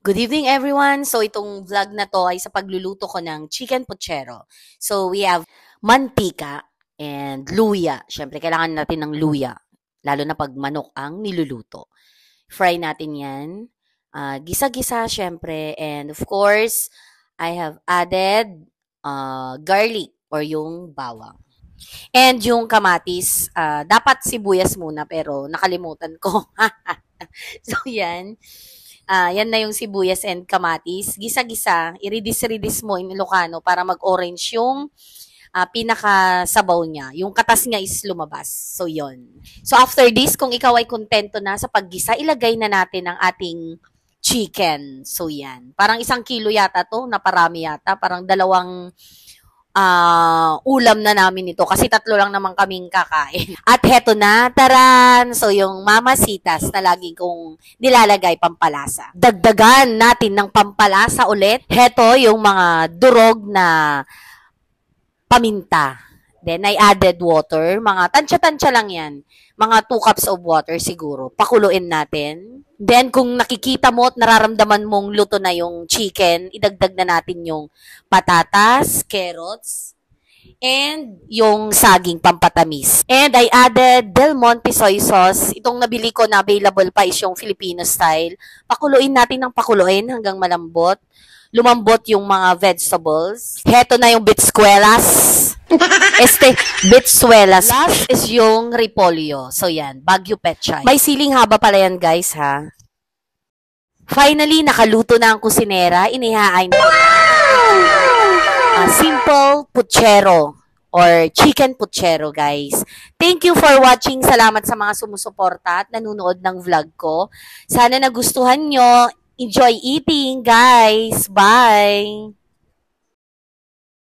Good evening everyone! So itong vlog na to ay sa pagluluto ko ng chicken puchero. So we have mantika and luya. Siyempre kailangan natin ng luya, lalo na pag manok ang niluluto. Fry natin yan. Gisa-gisa siyempre, and of course, I have added garlic or yung bawang. And yung kamatis, dapat sibuyas muna pero nakalimutan ko. So yan. Yan na yung sibuyas and kamatis. Gisa-gisa, iridis-ridis mo in Ilocano para mag-orange yung pinaka-sabaw niya. Yung katas niya is lumabas. So, yon. So, after this, kung ikaw ay kontento na sa paggisa, ilagay na natin ang ating chicken. So, yan. Parang 1 kilo yata to, naparami yata. Parang 2 ulam na namin ito kasi 3 lang naman kaming kakain. At heto na, taran! So, yung mamasitas na lagi kong nilalagay pampalasa. Dagdagan natin ng pampalasa ulit. Heto yung mga durog na paminta. Then, I added water. Mga tansya-tansya lang yan. Mga 2 cups of water siguro. Pakuluin natin. Then, kung nakikita mo at nararamdaman mong luto na yung chicken, idagdag na natin yung patatas, carrots, and yung saging pampatamis. And I added Del Monte soy sauce. Itong nabili ko na available pa is yung Filipino style. Pakuluin natin ng pakuluin hanggang malambot. Lumambot yung mga vegetables. Heto na yung bitsquelas. Bitsuelas. Last is yung repolyo. So, yan. Baguio Pechay. May siling haba pala yan, guys, ha? Finally, nakaluto na ang kusinera. Inihain ko simple puchero or chicken puchero, guys. Thank you for watching. Salamat sa mga sumusuporta at nanonood ng vlog ko. Sana nagustuhan nyo. Enjoy eating, guys. Bye!